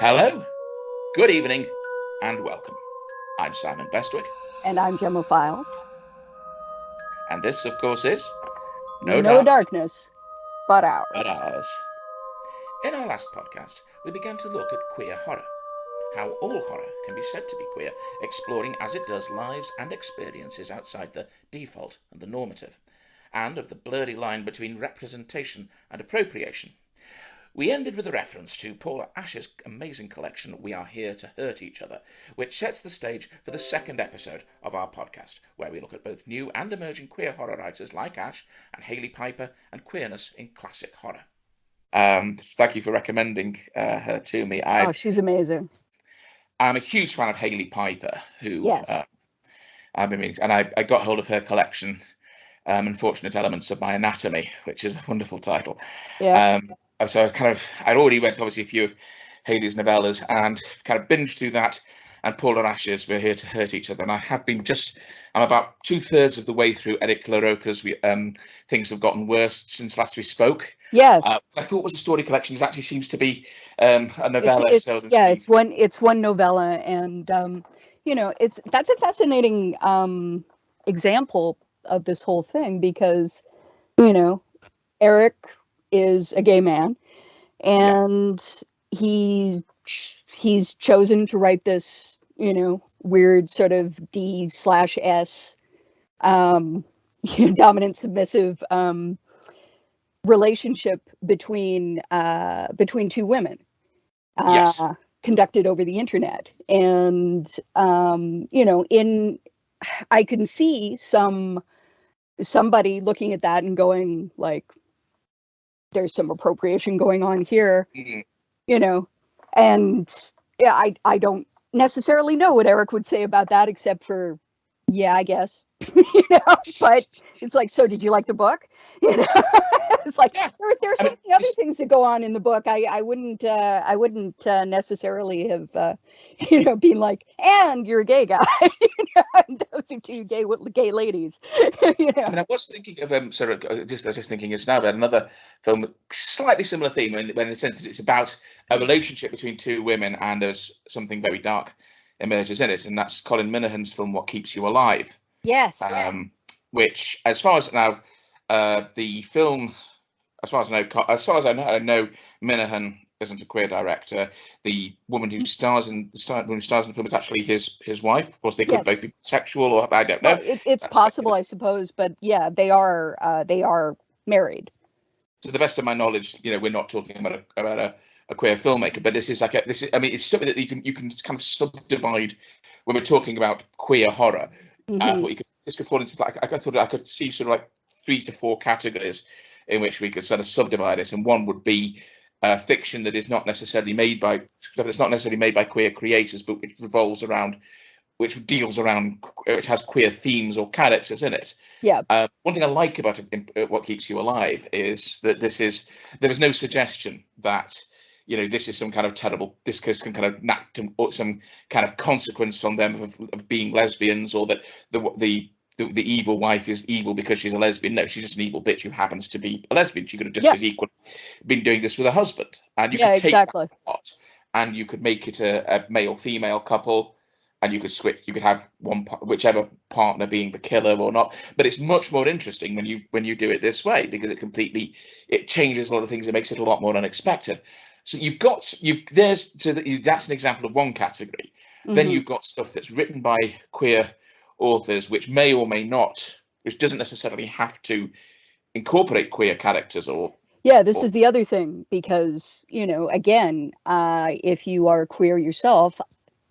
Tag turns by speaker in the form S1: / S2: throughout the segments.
S1: Hello, good evening, and welcome. I'm Simon Bestwick.
S2: And I'm Gemma Files.
S1: And this, of course, is
S2: No Darkness But Ours.
S1: But Ours. In our last podcast, we began to look at queer horror, how all horror can be said to be queer, exploring as it does lives and experiences outside the default and the normative, and of the blurry line between representation and appropriation. We ended with a reference to Paula Ashe's amazing collection, We Are Here to Hurt Each Other, which sets the stage for the second episode of our podcast, where we look at both new and emerging queer horror writers like Ashe and Hailey Piper and queerness in classic horror. Thank you for recommending her to me.
S2: She's amazing.
S1: I'm a huge fan of Hailey Piper, who
S2: yes.
S1: I've been reading, and I got hold of her collection, Unfortunate Elements of My Anatomy, which is a wonderful title.
S2: Yeah.
S1: So I'd already read obviously a few of Hailey's novellas and kind of binged through that, and Paula Ashe's We're Here to Hurt Each Other. And I'm about 2/3 of the way through Eric LaRocca's Things Have Gotten Worse Since Last We Spoke.
S2: Yes.
S1: I thought it was a story collection. It actually seems to be a novella.
S2: It's one novella, and that's a fascinating example of this whole thing, because Eric is a gay man, and he's chosen to write this weird sort of D/S dominant submissive relationship between two women, conducted over the internet. And I can see somebody looking at that and going like, there's some appropriation going on here, and I don't necessarily know what Eric would say about that, except for, yeah, I guess, but it's like, so did you like the book? It's like, there's so many other things that go on in the book. I wouldn't necessarily have, been like, and you're a gay guy, and those are two gay ladies.
S1: I mean, I was thinking of I was just thinking just now about another film with slightly similar theme, when in the sense that it's about a relationship between two women, and there's something very dark emerges in it, and that's Colin Minihan's film What Keeps You Alive.
S2: Yes.
S1: Which, as far as now, the film, as far as I know, Minahan isn't a queer director. The woman who stars in the film is actually his wife. Of course, they could both be sexual, or I don't know.
S2: Well, it's possible, I suppose, but yeah, they are married.
S1: To the best of my knowledge, we're not talking about a queer filmmaker, but this is it's something that you can kind of subdivide when we're talking about queer horror.
S2: Mm-hmm.
S1: I thought you could fall into I thought I could see sort of like 3 to 4 categories in which we could sort of subdivide it, and one would be fiction that is not necessarily made by queer creators, but which has queer themes or characters in it.
S2: Yeah.
S1: One thing I like about What Keeps You Alive is that there is no suggestion that this is some kind of terrible, this can kind of enact some kind of consequence on them of being lesbians, or that the evil wife is evil because she's a lesbian. No, she's just an evil bitch who happens to be a lesbian. She could have just as equally been doing this with a husband. And you could take that plot, and you could make it a male-female couple, and you could switch. You could have whichever partner being the killer or not. But it's much more interesting when you do it this way, because it changes a lot of things. It makes it a lot more unexpected. So that's an example of one category. Mm-hmm. Then you've got stuff that's written by queer authors, which may or may not, which doesn't necessarily have to incorporate queer characters
S2: this is the other thing, because again, if you are queer yourself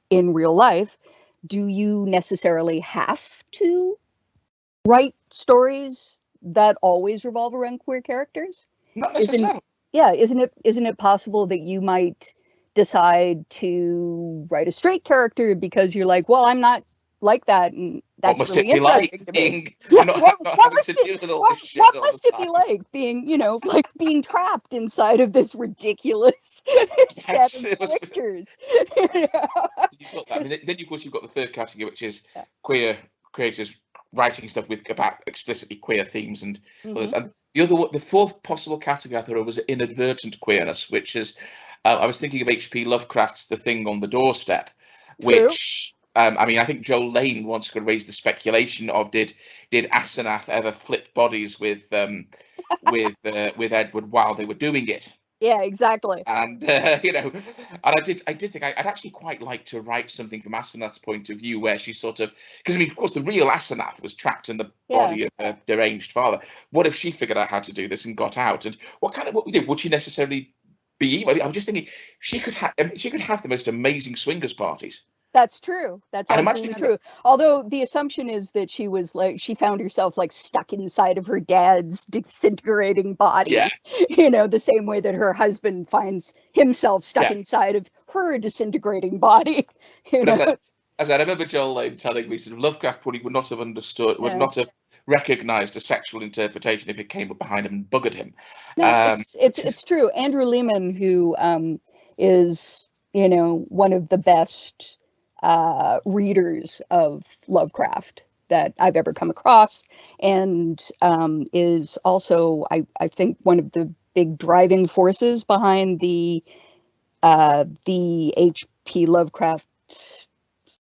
S2: in real life, do you necessarily have to write stories that always revolve around queer characters?
S1: Not necessarily.
S2: Isn't it possible that you might decide to write a straight character because you're like, well, I'm not like that, and that's really interesting to me. What must it be like being, like being trapped inside of this ridiculous set of pictures?
S1: You've got that. Then of course you've got the third category, which is queer creators writing stuff about explicitly queer themes and others. And the fourth possible category I thought of was inadvertent queerness, which is I was thinking of H.P. Lovecraft's The Thing on the Doorstep,
S2: True.
S1: which I mean, I think Joel Lane once could raise the speculation of did Asenath ever flip bodies with Edward while they were doing it?
S2: Yeah, exactly.
S1: And you know, and I did think I'd actually quite like to write something from Asenath's point of view, where she sort of, because I mean, of course, the real Asenath was trapped in the body of her deranged father. What if she figured out how to do this and got out? And what would she necessarily be evil? I mean, I'm just thinking she could have the most amazing swingers parties.
S2: That's true. That's absolutely true. Although the assumption is that she was like, she found herself like stuck inside of her dad's disintegrating body.
S1: Yeah.
S2: You know, the same way that her husband finds himself stuck inside of her disintegrating body.
S1: As I remember Joel Lane telling me, sort of Lovecraft probably would not have understood, would not have recognized a sexual interpretation if it came up behind him and buggered him.
S2: No, it's true. Andrew Lehman, who is, you know, one of the best readers of Lovecraft that I've ever come across, and is also, I think, one of the big driving forces behind the H.P. Lovecraft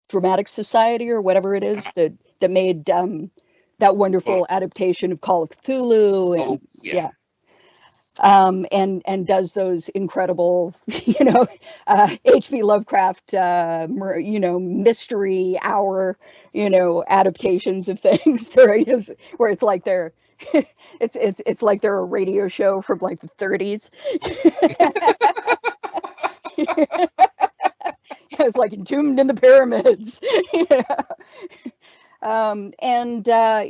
S2: Dramatic Society, or whatever it is, that made that wonderful adaptation of Call of Cthulhu, and and does those incredible, you know, H.P. Lovecraft, you know, mystery hour, you know, adaptations of things, where it's like they're it's like they're a radio show from like the 30s. It's like Entombed in the Pyramids.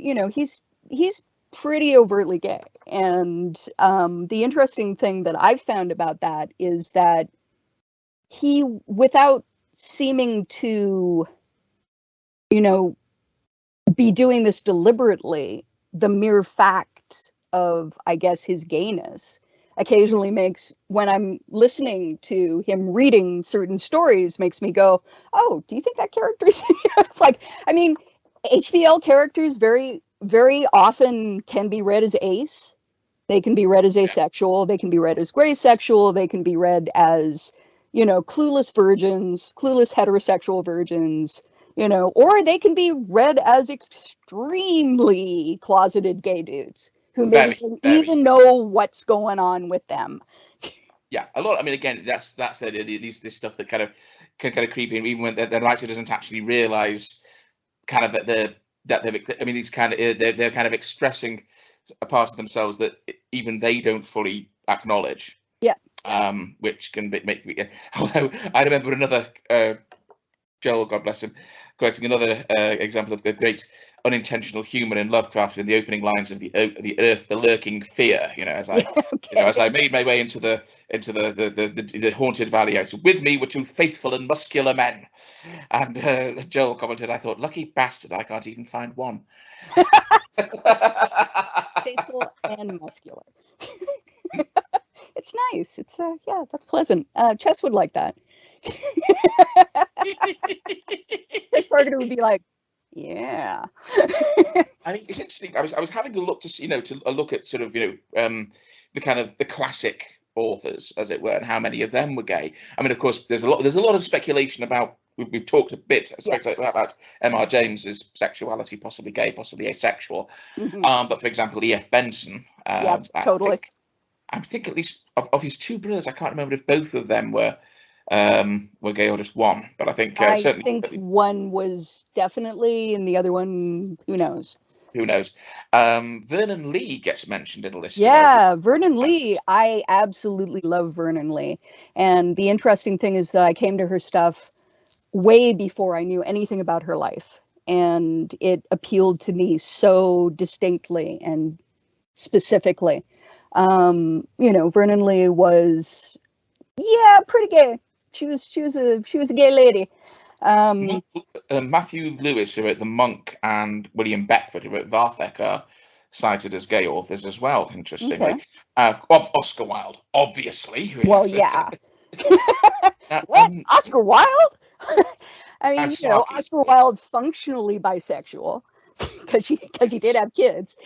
S2: You know, he's pretty overtly gay. And the interesting thing that I've found about that is that he, without seeming to, you know, be doing this deliberately, the mere fact of, I guess, his gayness occasionally makes, when I'm listening to him reading certain stories, makes me go, oh, do you think that character is... It's like, I mean, HVL characters very, very often can be read as ace. They can be read as asexual. They can be read as gray sexual. They can be read as, you know, clueless virgins, clueless heterosexual virgins, you know, or they can be read as extremely closeted gay dudes who maybe even know what's going on with them.
S1: Yeah, a lot. I mean, again, that's this stuff that can creep in, even when the writer doesn't actually realize kind of that I mean, these kind of they're kind of expressing a part of themselves that even they don't fully acknowledge.
S2: Yeah.
S1: Which can make me. Although I remember another Joel, God bless him, quoting another example of the great unintentional humor in Lovecraft in the opening lines of the Earth, the lurking fear. You know, as I as I made my way into the haunted valley, I said, with me were two faithful and muscular men, and Joel commented, I thought, lucky bastard, I can't even find one.
S2: Faithful and muscular. It's nice. It's yeah, that's pleasant. Chess would like that. Chess Parker would be like, yeah.
S1: I mean, it's interesting. I was having a look to see, to look at sort of, the kind of the classic authors, as it were, and how many of them were gay. I mean, of course, there's a lot of speculation about. We've talked a bit about M.R. James's sexuality, possibly gay, possibly asexual. Mm-hmm. But for example, E.F. Benson.
S2: Totally.
S1: I think at least of his two brothers, I can't remember if both of them were gay or just one. But I think certainly
S2: one was definitely, and the other one, who knows?
S1: Who knows? Vernon Lee gets mentioned in a list.
S2: Yeah, Vernon Lee. I absolutely love Vernon Lee. And the interesting thing is that I came to her stuff way before I knew anything about her life. And it appealed to me so distinctly and specifically. Vernon Lee was, pretty gay. She was a gay lady.
S1: Matthew Lewis, who wrote The Monk, and William Beckford, who wrote Vathek, are cited as gay authors as well, interestingly. Okay. Oscar Wilde, obviously.
S2: Well, yeah. What? Oscar Wilde? I mean, Oscar Wilde functionally bisexual, because he did have kids.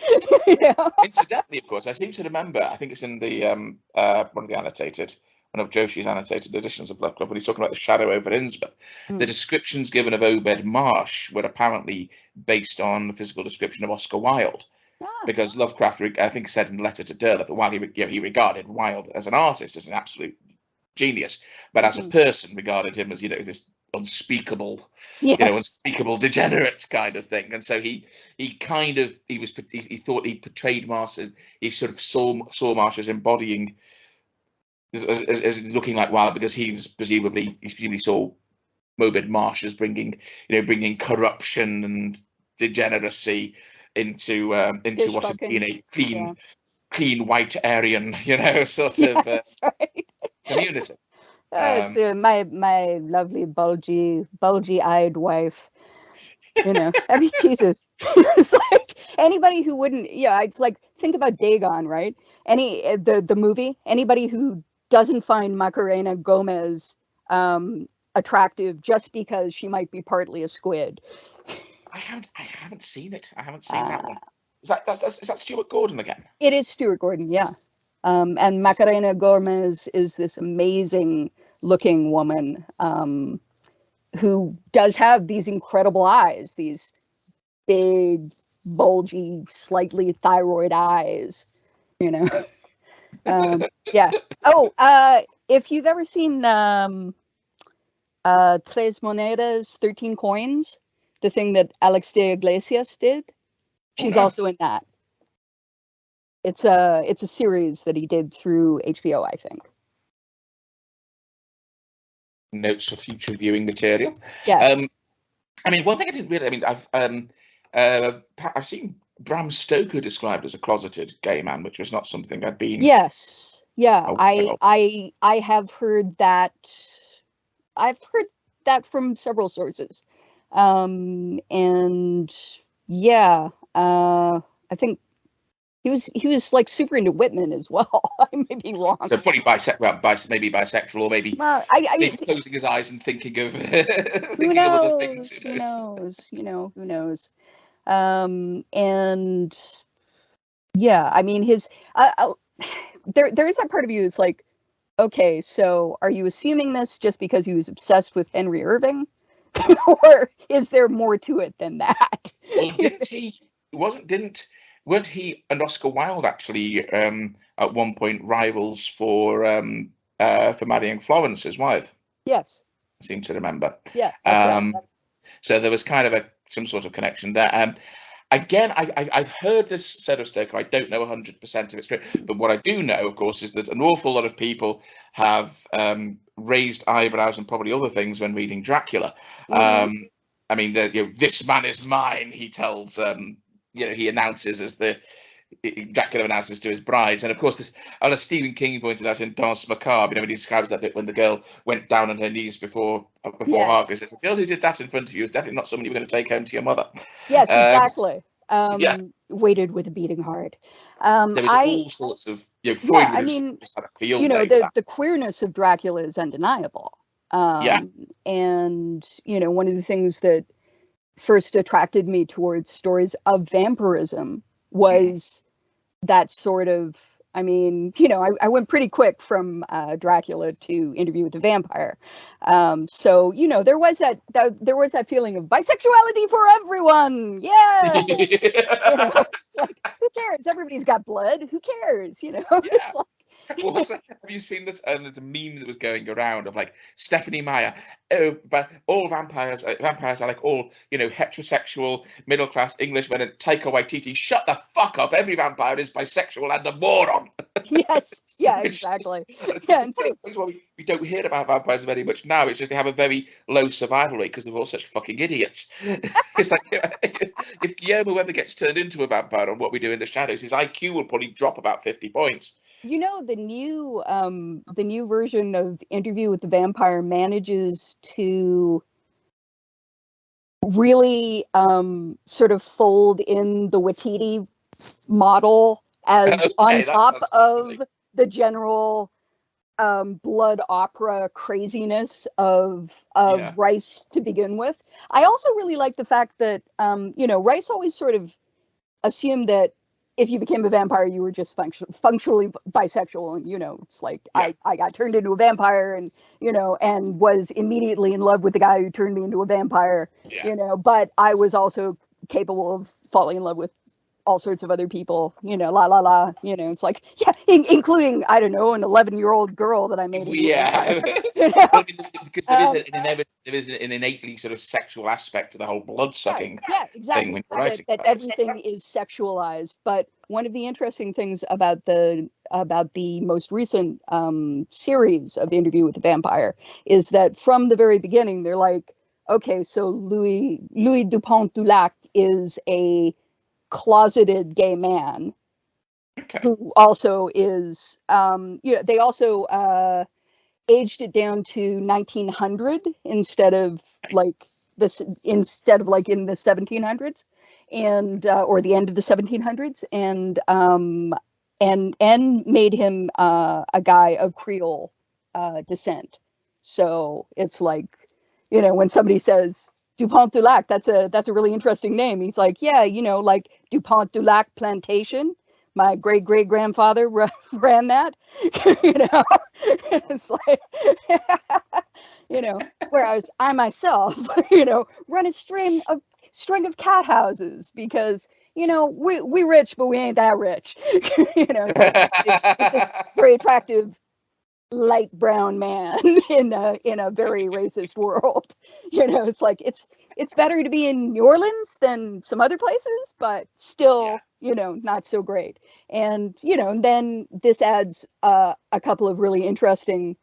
S1: Incidentally, of course, I seem to remember, I think it's in the one of the annotated one of Joshi's annotated editions of Lovecraft, when he's talking about the shadow over Innsmouth, the descriptions given of Obed Marsh were apparently based on the physical description of Oscar Wilde. Because Lovecraft, I think, said in a letter to Derleth that while he regarded Wilde as an artist, as an absolute genius, but as a person regarded him as, this unspeakable, unspeakable degenerate kind of thing. And so he thought he portrayed Marsh as, he sort of saw Marsh as embodying, as looking like Wilde, because he presumably saw Obed Marsh as bringing corruption and degeneracy into what had been a clean white Aryan, sort of community.
S2: It's my lovely bulgy-eyed wife. I mean, Jesus. It's like anybody who wouldn't, it's like, think about Dagon, right? The movie, anybody who doesn't find Macarena Gomez attractive just because she might be partly a squid.
S1: I haven't seen it. I haven't seen that one. Is that Stuart Gordon again?
S2: It is Stuart Gordon, yeah. And Macarena Gomez is this amazing looking woman who does have these incredible eyes, these big, bulgy, slightly thyroid eyes, yeah. Oh, if you've ever seen Tres Monedas, 13 Coins, the thing that Alex de Iglesias did, she's also in that. It's a series that he did through HBO, I think.
S1: Notes for future viewing material.
S2: Yeah.
S1: I mean, one thing I didn't really. I mean, I've seen Bram Stoker described as a closeted gay man, which was not something I'd been.
S2: Yes. Yeah. I have heard that. I've heard that from several sources. And yeah, I think he was like super into Whitman as well. I may be wrong.
S1: So probably maybe bisexual, or maybe maybe closing his eyes and thinking of
S2: thinking of other things. Who knows? Who knows? And yeah, I mean, there is that part of you that's like, okay, so are you assuming this just because he was obsessed with Henry Irving? Or is there more to it than that?
S1: Well, weren't he and Oscar Wilde actually at one point rivals for marrying Florence, his wife?
S2: Yes.
S1: I seem to remember.
S2: Yeah. Right.
S1: So there was kind of some sort of connection there. Again, I've heard this said of Stoker. I don't know 100% of it's true, but what I do know, of course, is that an awful lot of people have raised eyebrows and probably other things when reading Dracula. I mean, this man is mine. He tells, he announces Dracula announces to his brides, and of course, as Stephen King pointed out in Danse Macabre, he describes that bit when the girl went down on her knees before Harker. Says, the girl who did that in front of you is definitely not someone you're going to take home to your mother.
S2: Yes, exactly. Waited with a beating heart.
S1: There was all sorts of, Freud would have just had a field day with that.
S2: The queerness of Dracula is undeniable. And one of the things that first attracted me towards stories of vampirism was that sort of, I went pretty quick from Dracula to Interview with the Vampire. So, there was that feeling of bisexuality for everyone. Yeah. It's like, who cares? Everybody's got blood. Who cares? It's like,
S1: well, have you seen this? There's a meme that was going around of like Stephanie Meyer. Oh, but all vampires are like all heterosexual middle class Englishmen. And Taika Waititi, shut the fuck up! Every vampire is bisexual and a moron.
S2: Yes, yeah, exactly. Yeah, and
S1: so we don't hear about vampires very much now. It's just they have a very low survival rate because they're all such fucking idiots. It's like if Guillermo ever gets turned into a vampire on What We Do in the Shadows, his IQ will probably drop about 50 points.
S2: The new version of Interview with the Vampire manages to really sort of fold in the Waititi model as on top of the general blood opera craziness of Rice to begin with. I also really like the fact that Rice always sort of assumed that if you became a vampire, you were just functionally bisexual, and it's like I got turned into a vampire, and and was immediately in love with the guy who turned me into a vampire, but I was also capable of falling in love with all sorts of other people, la la la, it's like, including, I don't know, an 11-year-old girl that I made into a vampire,
S1: because there is an innately sort of sexual aspect to the whole blood sucking
S2: exactly
S1: thing when writing
S2: that everything is sexualized. But one of the interesting things about the most recent series of Interview with the Vampire is that from the very beginning they're like, okay, so Louis Dupont-Dulac is a closeted gay man who also is they also aged it down to 1900 instead of like in the 1700s, and or the end of the 1700s, and made him a guy of Creole descent. So it's like, when somebody says Dupont-Dulac, that's a really interesting name. He's like, like Dupont-Dulac Plantation. My great-great-grandfather ran that. It's like, whereas I myself, run a string of cat houses because, we rich, but we ain't that rich. It's this very attractive light brown man in a very racist world. It's like it's better to be in New Orleans than some other places, but still not so great. And then this adds a couple of really interesting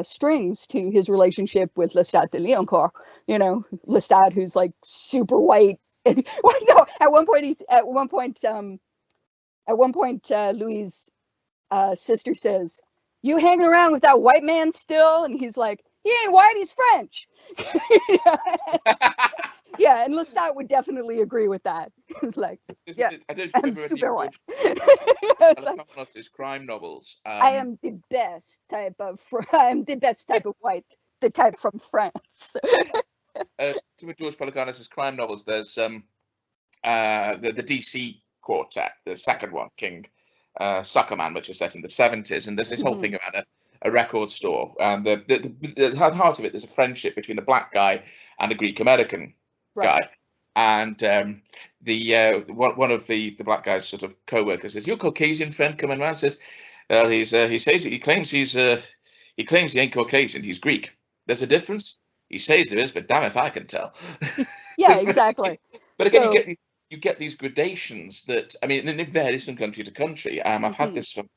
S2: strings to his relationship with Lestat de Lioncourt. Lestat, who's like super white. And, at one point Louis' sister says, "You hanging around with that white man still?" And he's like, "He ain't white, he's French." Yeah, and Lestat would definitely agree with that. It's like, I'm super white.
S1: His crime novels.
S2: I am the best type of white, the type from France.
S1: Some of George Pelecanos' crime novels, there's the DC Quartet, the second one, King Suckerman, which is set in the 70s, and there's this whole thing about a record store, and at the heart of it, there's a friendship between a black guy and a Greek American guy, and one of the black guy's sort of co-workers says, "Your Caucasian friend coming around?" Says, "Well, he claims he ain't Caucasian, he's Greek. There's a difference. He says there is, but damn if I can tell."
S2: Yeah, exactly.
S1: But again, you get these gradations that, I mean, and it varies from country to country. I've had this from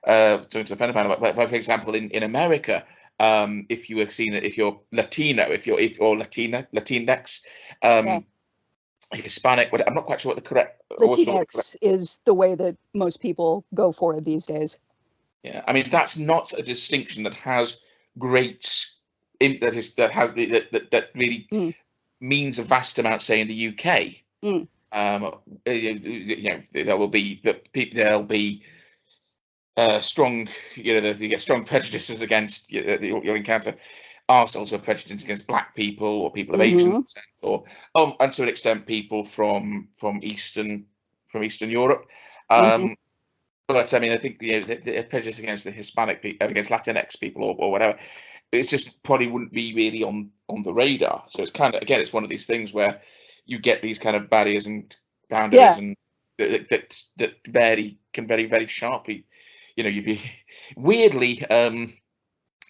S1: talking to a friend of mine about, for example, in America, if you're Latino, if you're Latinx, Hispanic, I'm not quite sure what the correct
S2: Latinx is the way that most people go for it these days.
S1: Yeah, I mean, that's not a distinction that has that really means a vast amount, say, in the UK. There'll be strong, you get strong prejudices against, you'll encounter arseholes who are prejudiced against black people or people of Asian descent, or and to an extent people from Eastern Europe. But I mean, I think the prejudice against the Hispanic people, against Latinx people, or whatever, it's just probably wouldn't be really on the radar. So it's kind of, again, it's one of these things where you get these kind of barriers and boundaries, and that can very, very sharply, you'd be weirdly some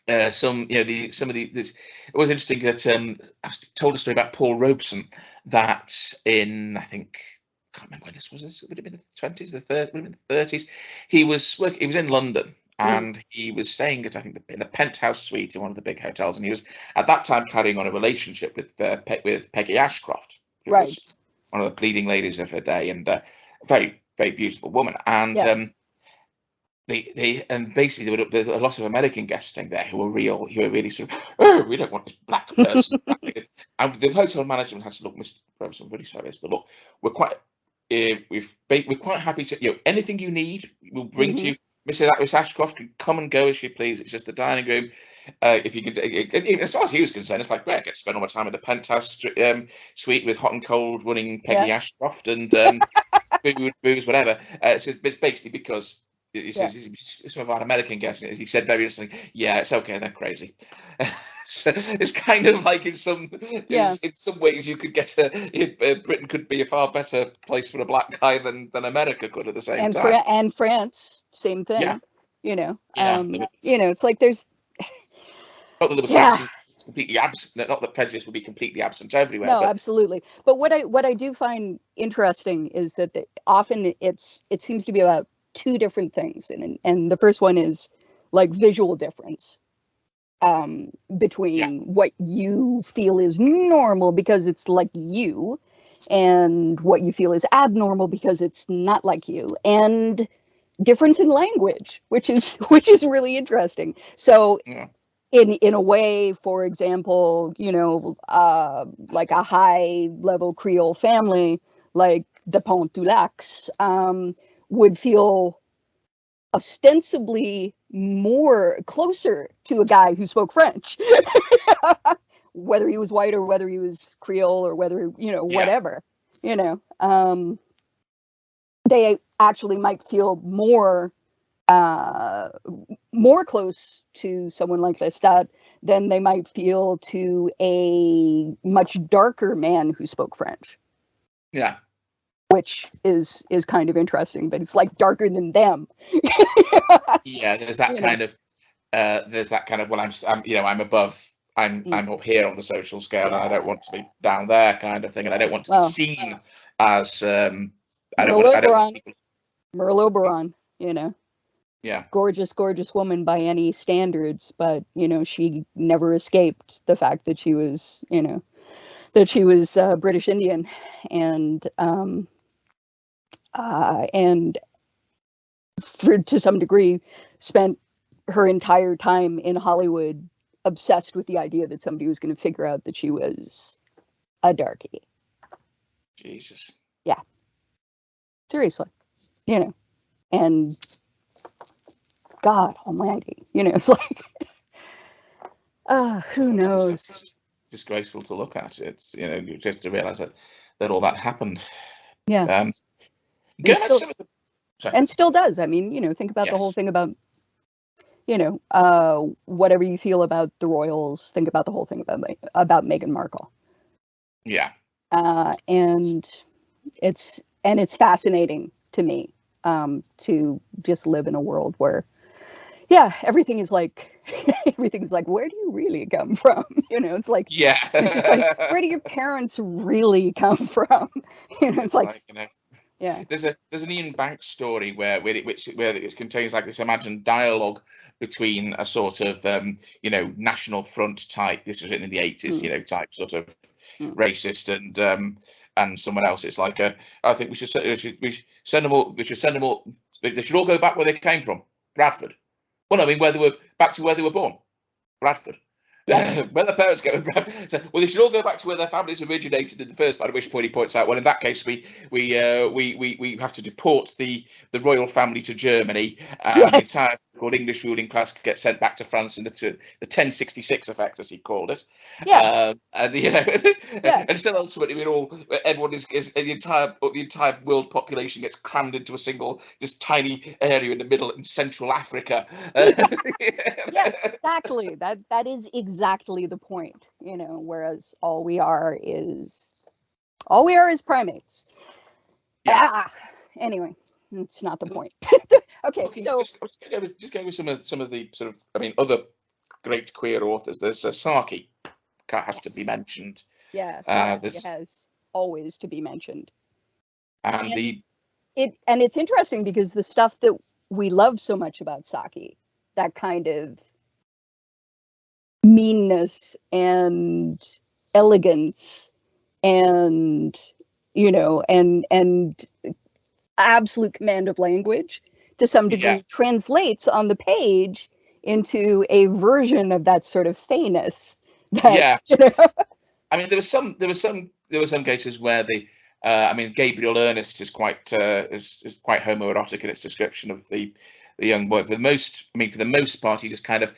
S1: of this. It was interesting that I was told a story about Paul Robeson that in, I think, I can't remember when this was. This would have been the 20s, the 30s, would have been the 30s. He was in London, and he was staying at, I think, in the penthouse suite in one of the big hotels, and he was at that time carrying on a relationship with Peggy Ashcroft, who was one of the leading ladies of her day, and a very, very beautiful woman. And and basically there were a lot of American guests staying there who were really sort of, "Oh, we don't want this black person." And the hotel management has to look, "Mr. Robeson, I'm really sorry, but look, we're quite happy to, anything you need, we'll bring to you. Miss Ashcroft can come and go as she please. It's just the dining room. If you could, even as far as he was concerned, it's like, well, I get to spend all my time in the penthouse suite with hot and cold running Peggy Ashcroft and food, booze, whatever. It's basically because he says some of our American guests. He said very interestingly, "Yeah, it's okay. They're crazy." So it's kind of like in some ways you could get Britain could be a far better place for a black guy than America could at the same time.
S2: And France, same thing.
S1: Yeah.
S2: You know, it's like there's.
S1: Not that there was prejudice completely absent. Not that prejudice would be completely absent everywhere.
S2: No, absolutely. But what I do find interesting is that often it seems to be about two different things, and the first one is like visual difference between what you feel is normal because it's like you, and what you feel is abnormal because it's not like you, and difference in language, which is really interesting. So. Yeah. In a way, for example, like a high level Creole family, like the Pontulacs, would feel ostensibly more closer to a guy who spoke French, whether he was white or whether he was Creole or whether, whatever, they actually might feel more close to someone like Lestat than they might feel to a much darker man who spoke French.
S1: Yeah.
S2: Which is kind of interesting, but it's like darker than them.
S1: Yeah, there's that kind of well, I'm above, I'm up here on the social scale, and I don't want to be down there kind of thing, and I don't want to be seen as
S2: Merle Oberon,
S1: Yeah.
S2: Gorgeous woman by any standards, but she never escaped the fact that she was British Indian, and to some degree spent her entire time in Hollywood obsessed with the idea that somebody was going to figure out that she was a darkie.
S1: Jesus.
S2: Yeah. Seriously. And God almighty, it's like, who knows?
S1: It's disgraceful to look at. It's, just to realize that all that happened.
S2: Yeah. And still does. I mean, think about the whole thing about, whatever you feel about the royals, think about the whole thing about Meghan Markle.
S1: Yeah.
S2: And it's fascinating to me to just live in a world where, everything is like, where do you really come from? It's like, it's like, where do your parents really come from? It's like yeah.
S1: There's an Ian Banks story where it contains like this imagined dialogue between a sort of National Front type. This was written in the 80s, type sort of racist and someone else. It's like I think we should send them all. We should send them all. They should all go back where they came from, Bradford. Well, I mean, where they were back to where they were born, Bradford. Where their parents go, well, they should all go back to where their families originated in the first part. At which point he points out, well, in that case, we have to deport the royal family to Germany. The entire called English ruling class get sent back to France in the 1066 effect, as he called it. And still ultimately, everyone is the entire world population gets crammed into a single, just tiny area in the middle in Central Africa.
S2: Yes, exactly. That is exactly the point, whereas all we are is primates. Anyway, it's not the point. Okay, so
S1: just go with some of the sort of other great queer authors. There's Saki has to be mentioned.
S2: Yeah, Saki has always to be mentioned.
S1: And
S2: it's interesting because the stuff that we love so much about Saki, that kind of meanness and elegance and and absolute command of language to some degree translates on the page into a version of that sort of feyness that,
S1: I mean, there were some cases where Gabriel Ernest is quite homoerotic in its description of the young boy. For the most part, he just kind of,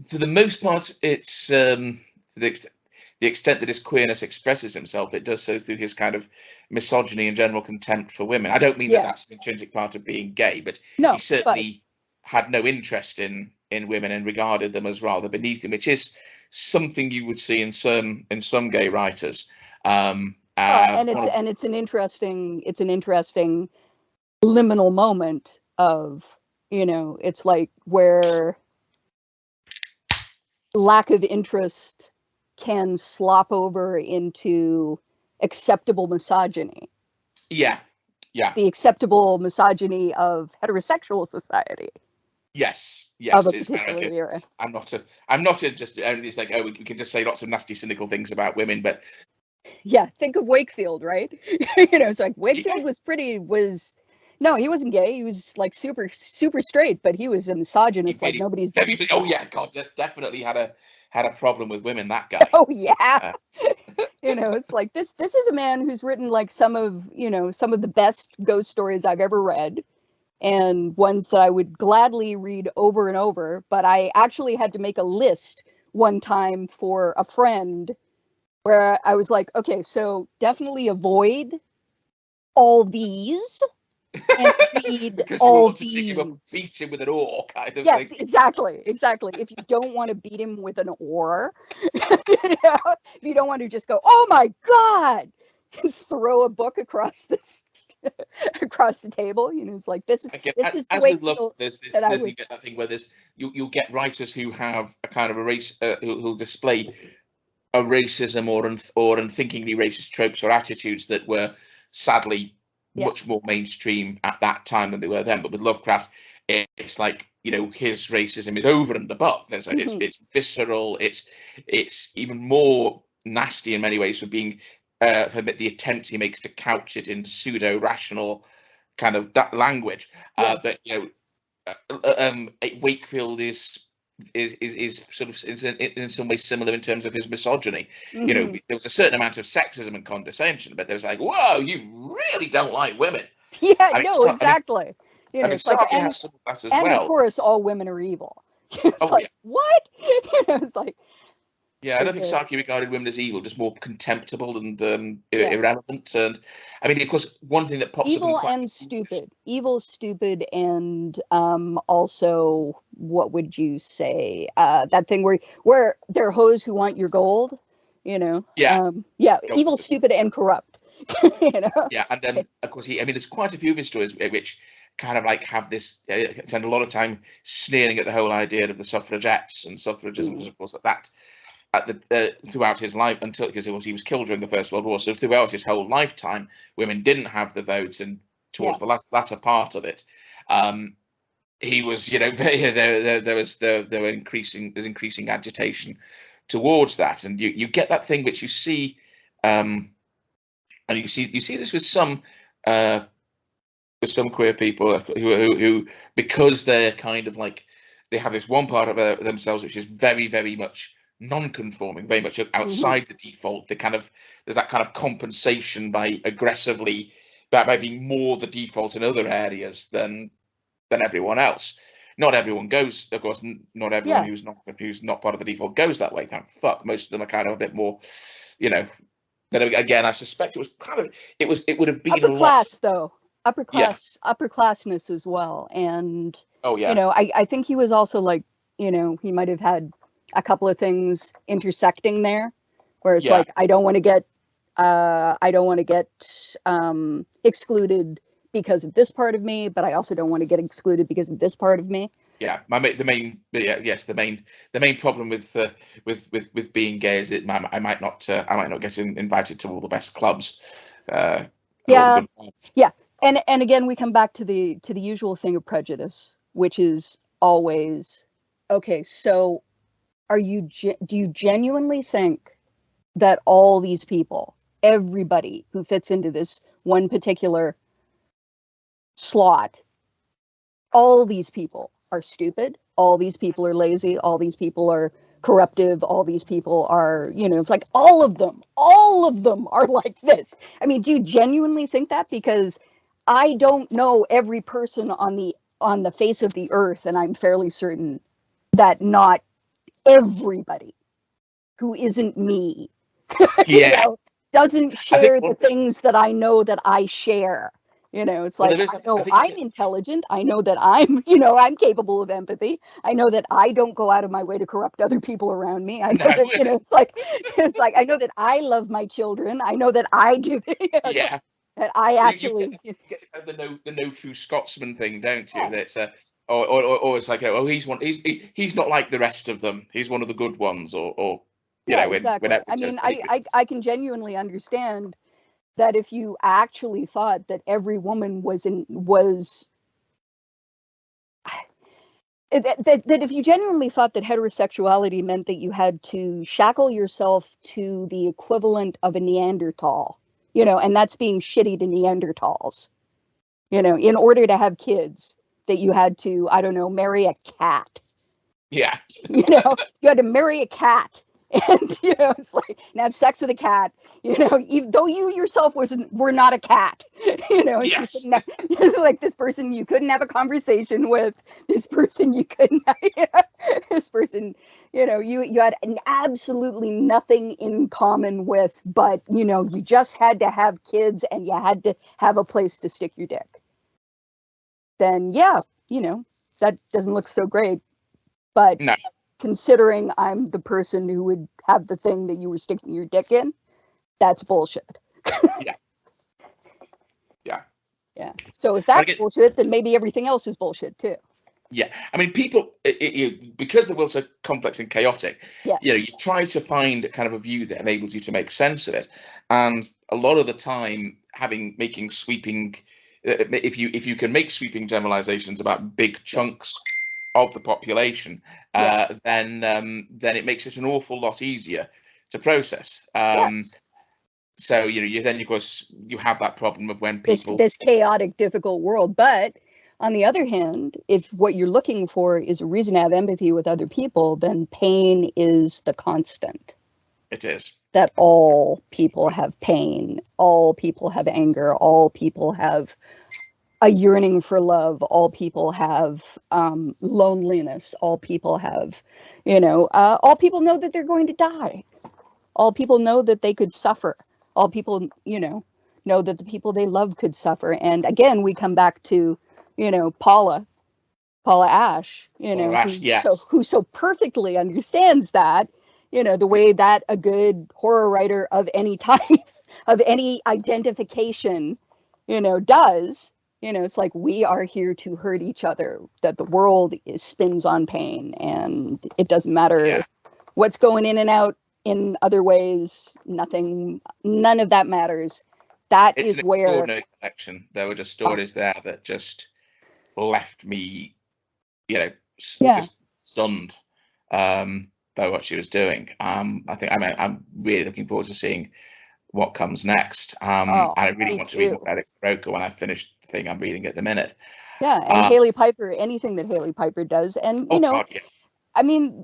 S1: for the most part, it's to the extent that his queerness expresses himself, it does so through his kind of misogyny and general contempt for women. I don't mean that that's an intrinsic part of being gay, but he certainly had no interest in women and regarded them as rather beneath him, which is something you would see in some gay writers. And
S2: it's an interesting liminal moment of, it's like where lack of interest can slop over into acceptable misogyny.
S1: Yeah.
S2: The acceptable misogyny of heterosexual society.
S1: Yes.
S2: Of a particular era.
S1: I'm not just, and it's like, we can just say lots of nasty, cynical things about women, but
S2: yeah, think of Wakefield, right? It's like Wakefield no, he wasn't gay. He was like super straight, but he was a misogynist like nobody's.
S1: Oh yeah, God, just definitely had a problem with women. That guy.
S2: Oh yeah. It's like this is a man who's written like some of the best ghost stories I've ever read, and ones that I would gladly read over and over. But I actually had to make a list one time for a friend where I was like, okay, so definitely avoid all these. And read all these.
S1: Beat him with an oar, kind of.
S2: Yes,
S1: thing.
S2: exactly. If you don't want to beat him with an oar, if you don't want to just go, "Oh my God," and throw a book across the table. It's like this is the way.
S1: You get that thing where you'll get writers who have a kind of a race who'll display a racism or unthinkingly racist tropes or attitudes that were sadly much more mainstream at that time than they were then. But with Lovecraft, it's like, his racism is over and above. It's visceral. It's even more nasty in many ways for being for the attempts he makes to couch it in pseudo rational kind of language. But Wakefield is sort of in some ways similar in terms of his misogyny. There was a certain amount of sexism and condescension, but there was like, whoa, you really don't like women.
S2: Exactly.
S1: It's like, has some of that as well.
S2: Of course, all women are evil. What? It's like.
S1: Yeah, I don't think Saki regarded women as evil, just more contemptible and irrelevant. And I mean, of course, one thing that pops
S2: evil
S1: up
S2: and stupid, and also, what would you say? That thing where there are hoes who want your gold, evil, stupid, and corrupt.
S1: Yeah, and of course, there's quite a few of his stories which kind of like have this spend a lot of time sneering at the whole idea of the suffragettes and suffragism, because of course that. Throughout his life, because he was killed during the First World War, so throughout his whole lifetime, women didn't have the votes, and towards the latter part of it, he was, there's increasing agitation towards that, and you get that thing which you see, and you see this with some queer people who because they're kind of like they have this one part of themselves which is very, very much non-conforming, very much outside the default. There's that kind of compensation by aggressively by being more the default in other areas than everyone else. Not everyone goes, of course. Not everyone who's not part of the default goes that way. Thank fuck. Most of them are kind of a bit more, But again, I suspect it was kind of it would have been
S2: upper class though. Upperclassness as well. And I think he was also like, he might have had a couple of things intersecting there, where it's like I don't want to get excluded because of this part of me, but I also don't want to get excluded because of this part of me.
S1: Yeah, the main problem with being gay is I might not get invited to all the best clubs. And
S2: again, we come back to the usual thing of prejudice, which is always okay. So, do you genuinely think that all these people, everybody who fits into this one particular slot, all these people are stupid, all these people are lazy, all these people are corruptive, all these people are, it's like all of them are like this? I mean, do you genuinely think that? Because I don't know every person on the on the face of the earth, and I'm fairly certain that not everybody who isn't me
S1: Yeah.
S2: doesn't
S1: I think,
S2: share the things that I know that I share. It's
S1: well,
S2: like,
S1: there is,
S2: I know
S1: I think,
S2: I'm intelligent. I know that I'm, I'm capable of empathy. I know that I don't go out of my way to corrupt other people around me. I know
S1: no,
S2: that, it's like, I know that I love my children. I know that I do.
S1: yeah.
S2: That I
S1: You
S2: actually,
S1: get the no true Scotsman thing, don't you?
S2: yeah,
S1: That's or it's like, oh, he's not like the rest of them. He's one of the good ones, or
S2: yeah,
S1: when
S2: exactly. I mean, I can genuinely understand that if you actually thought that every woman was that if you genuinely thought that heterosexuality meant that you had to shackle yourself to the equivalent of a Neanderthal, and that's being shitty to Neanderthals, in order to have kids, that you had to, I don't know, marry a cat.
S1: yeah,
S2: You had to marry a cat, and it's like, and have sex with a cat, even though you yourself were not a cat.
S1: yes,
S2: It's like, this person you couldn't have a conversation with, this person you couldn't this person, you had absolutely nothing in common with, but you just had to have kids and you had to have a place to stick your dick. Then yeah, that doesn't look so great. But
S1: no,
S2: considering I'm the person who would have the thing that you were sticking your dick in, that's bullshit.
S1: yeah, yeah.
S2: Yeah. So if
S1: But
S2: that's
S1: again,
S2: bullshit, then maybe everything else is bullshit too.
S1: yeah, I mean, people, because the world's so complex and chaotic,
S2: Yes.
S1: you try to find kind of a view that enables you to make sense of it, and a lot of the time, making sweeping, if you can make sweeping generalizations about big chunks of the population,
S2: Yeah.
S1: then it makes it an awful lot easier to process.
S2: Yes.
S1: So you then, of course, you have that problem of when
S2: This
S1: people,
S2: this chaotic, difficult world. But on the other hand, if what you're looking for is a reason to have empathy with other people, then pain is the constant.
S1: it is,
S2: That all people have pain, all people have anger, all people have a yearning for love, all people have loneliness, all people have, all people know that they're going to die, all people know that they could suffer, all people, know that the people they love could suffer. And again, we come back to, Paula Ashe,
S1: or Ash, yes,
S2: who so perfectly understands that, the way that a good horror writer of any type, of any identification, does. It's like, we are here to hurt each other, that the world spins on pain, and it doesn't matter
S1: yeah.
S2: what's going in and out in other ways. None of that matters. That
S1: It's
S2: is
S1: an
S2: where,
S1: extraordinary collection. There were just stories there that just left me,
S2: yeah,
S1: just stunned by what she was doing. I think I'm really looking forward to seeing what comes next.
S2: oh,
S1: I really
S2: me
S1: want to read more
S2: too.
S1: about LaRocca when I finish the thing I'm reading at the minute.
S2: Yeah, and
S1: Uh,
S2: Hailey Piper, anything that Hailey Piper does. And,
S1: oh God, yeah,
S2: I mean,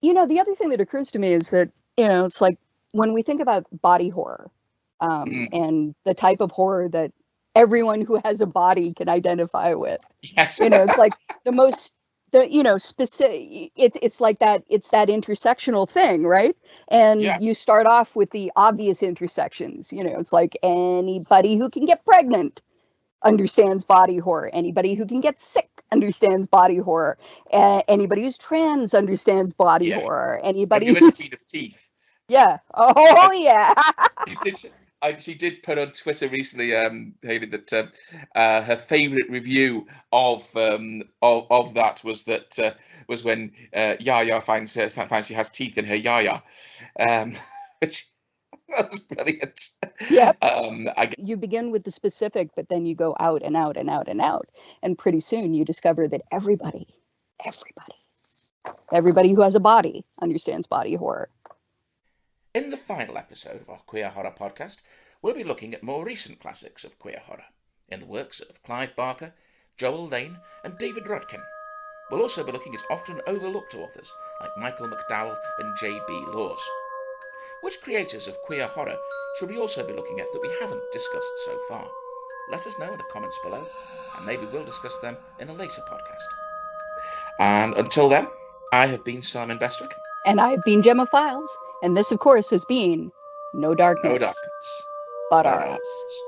S2: the other thing that occurs to me is that, it's like, when we think about body horror,
S1: mm,
S2: and the type of horror that everyone who has a body can identify with,
S1: yes,
S2: it's like the most, specific, it's like that, it's that intersectional thing, right?
S1: yeah,
S2: And you start off with the obvious intersections, it's like, anybody who can get pregnant understands body horror. Anybody who can get sick understands body horror. Anybody who's trans understands body
S1: yeah.
S2: horror.
S1: Have
S2: Anybody
S1: you read
S2: who's,
S1: Queen of Teeth?
S2: yeah, oh yeah,
S1: She did. She did put on Twitter recently, Hailey, that her favourite review of that was when Yaya finds she has teeth in her Yaya, which was brilliant.
S2: yep.
S1: I get,
S2: You begin with the specific, but then you go out and out and out and out, and pretty soon you discover that everybody who has a body understands body horror.
S1: in the final episode of our queer horror podcast, we'll be looking at more recent classics of queer horror in the works of Clive Barker, Joel Lane, and David Rodkin. We'll also be looking at often overlooked authors like Michael McDowell and J.B. Laws. Which creators of queer horror should we also be looking at that we haven't discussed so far? let us know in the comments below, and maybe we'll discuss them in a later podcast. And until then, I have been Simon Bestwick.
S2: And I've been Gemma Files, and this, of course, has been No Darkness,
S1: No darkness,
S2: but
S1: but
S2: ours.
S1: ours.